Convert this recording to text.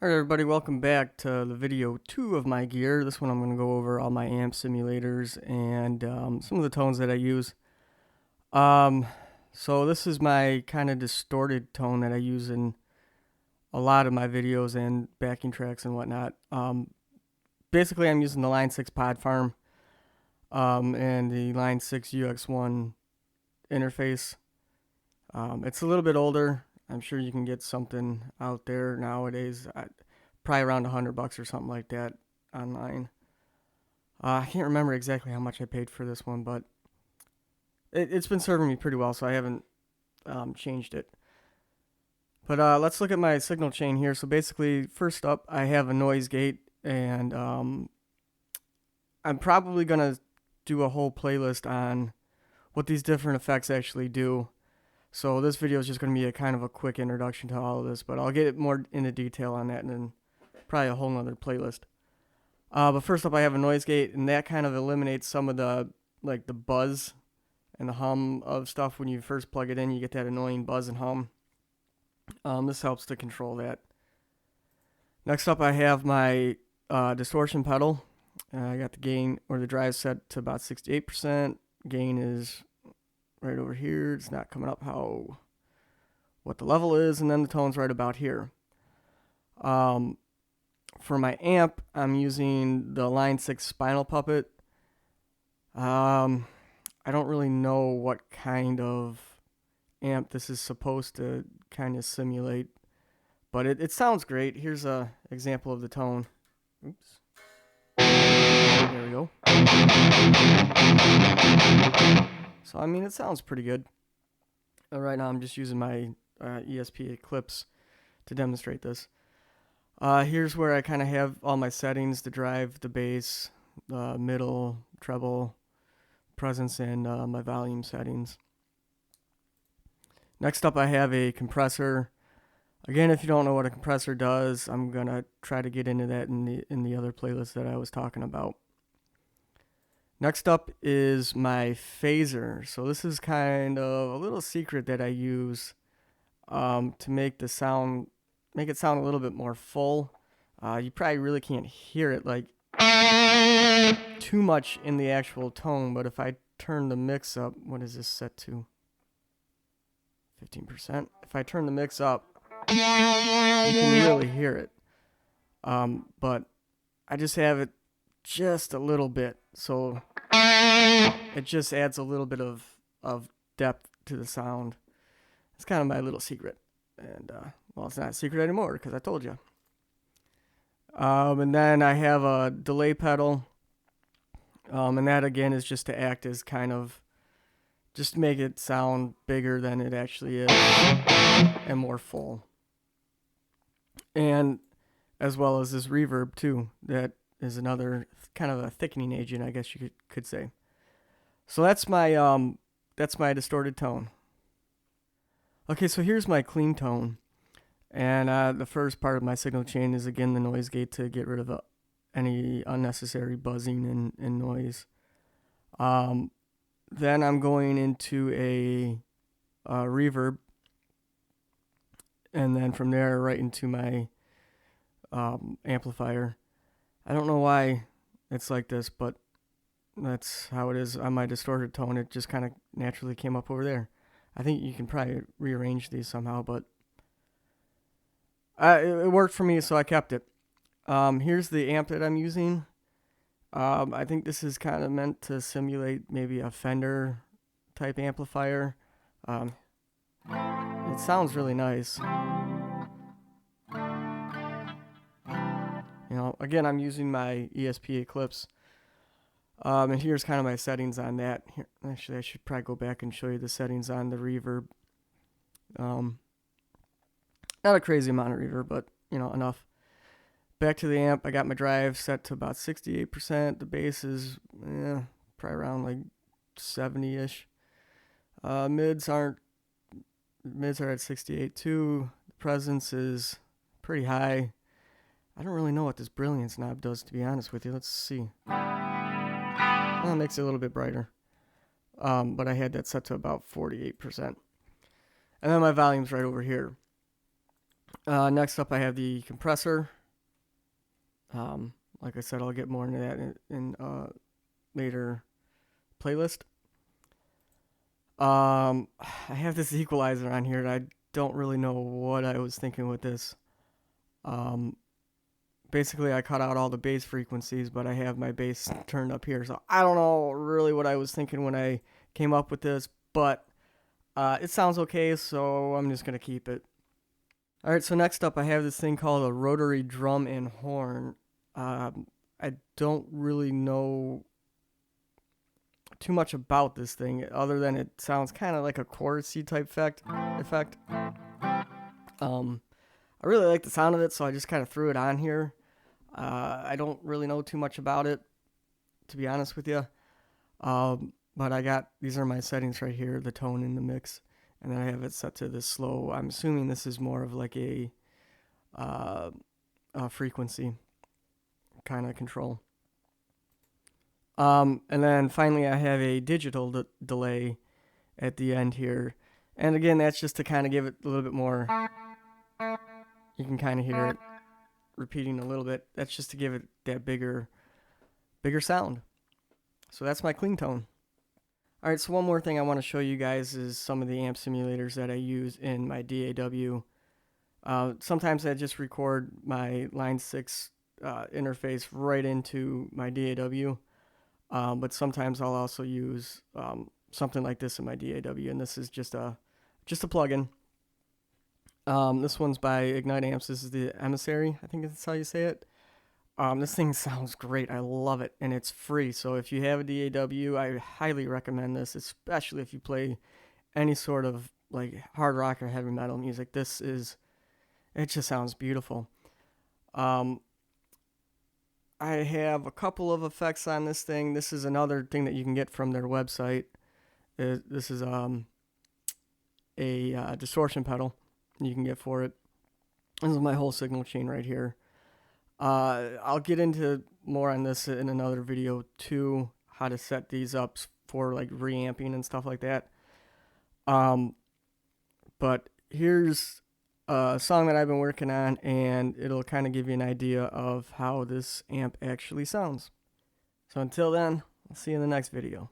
Alright everybody, welcome back to the video 2 of my gear. This one I'm going to go over all my amp simulators and some of the tones that I use. Um, so this is my kind of distorted tone that I use in a lot of my videos and backing tracks and whatnot. Basically I'm using the Line 6 Pod Farm and the Line 6 UX1 interface. It's a little bit older. I'm sure you can get something out there nowadays. Probably around $100 or something like that online. I can't remember exactly how much I paid for this one, but it's been serving me pretty well, so I haven't changed it. But let's look at my signal chain here. So basically, first up, I have a noise gate, and I'm probably going to do a whole playlist on what these different effects actually do. So this video is just going to be a kind of a quick introduction to all of this, but I'll get more into detail on that in probably a whole nother playlist. But first up, I have a noise gate, and that kind of eliminates some of the the buzz and the hum of stuff when you first plug it in. You get that annoying buzz and hum. This helps to control that. Next up, I have my distortion pedal. I got the gain or the drive set to about 68%. Gain is right over here. It's not coming up what the level is, and then the tone's right about here. For my amp, I'm using the Line 6 Spinal Puppet. I don't really know what kind of amp this is supposed to kind of simulate, but it sounds great. Here's a example of the tone. Oops. There we go. So, I mean, it sounds pretty good. Right now, I'm just using my ESP Eclipse to demonstrate this. Here's where I kind of have all my settings: the drive, the bass, middle, treble, presence, and my volume settings. Next up, I have a compressor. Again, if you don't know what a compressor does, I'm gonna try to get into that in the other playlist that I was talking about. Next up is my phaser. So this is kind of a little secret that I use to make it sound a little bit more full. You probably really can't hear it like too much in the actual tone, but if I turn the mix up, what is this set to? 15%. If I turn the mix up, you can really hear it. But I just have it just a little bit, so it just adds a little bit of depth to the sound. It's kind of my little secret. And, well, it's not a secret anymore because I told you. And then I have a delay pedal. And that, again, is just to act as kind of, just to make it sound bigger than it actually is and more full. And as well as this reverb, too. That is another kind of a thickening agent, I guess you could say. So that's my distorted tone. Okay, so here's my clean tone. And the first part of my signal chain is, again, the noise gate to get rid of any unnecessary buzzing and noise. Then I'm going into a reverb. And then from there, right into my amplifier. I don't know why it's like this, but that's how it is on my distorted tone. It just kind of naturally came up over there. I think you can probably rearrange these somehow, but it worked for me, so I kept it. Here's the amp that I'm using. I think this is kind of meant to simulate maybe a Fender type amplifier. It sounds really nice. You know, again, I'm using my ESP Eclipse. And here's kind of my settings on that. Here, actually, I should probably go back and show you the settings on the reverb. Not a crazy amount of reverb, but, you know, enough. Back to the amp, I got my drive set to about 68%. The bass is probably around like 70-ish. Mids are at 68 too. The presence is pretty high. I don't really know what this brilliance knob does, to be honest with you. Let's see. Well, it makes it a little bit brighter. But I had that set to about 48%. And then my volume's right over here. Next up, I have the compressor. Like I said, I'll get more into that in later playlist. I have this equalizer on here, and I don't really know what I was thinking with this. Um, Basically, I cut out all the bass frequencies, but I have my bass turned up here, so I don't know really what I was thinking when I came up with this, but it sounds okay, so I'm just gonna keep it. All right, so next up, I have this thing called a rotary drum and horn. I don't really know too much about this thing other than it sounds kind of like a chorusy type effect. I really like the sound of it, so I just kind of threw it on here. I don't really know too much about it, to be honest with you. But these are my settings right here, the tone in the mix, and then I have it set to this slow. I'm assuming this is more of like a frequency kind of control. And then finally, I have a digital delay at the end here. And again, that's just to kind of give it a little bit more. You can kind of hear it repeating a little bit. That's just to give it that bigger sound. So that's my clean tone. All right, so one more thing I want to show you guys is some of the amp simulators that I use in my DAW. Sometimes I just record my Line 6 interface right into my DAW. But sometimes I'll also use something like this in my DAW, and this is just a plugin. This one's by Ignite Amps. This is the Emissary, I think that's how you say it. This thing sounds great. I love it, and it's free. So if you have a DAW, I highly recommend this, especially if you play any sort of like hard rock or heavy metal music. It just sounds beautiful. I have a couple of effects on this thing. This is another thing that you can get from their website. This is a distortion pedal you can get for it. This is my whole signal chain right here. I'll get into more on this in another video too, how to set these up for like reamping and stuff like that. But here's a song that I've been working on, and it'll kind of give you an idea of how this amp actually sounds. So until then, I'll see you in the next video.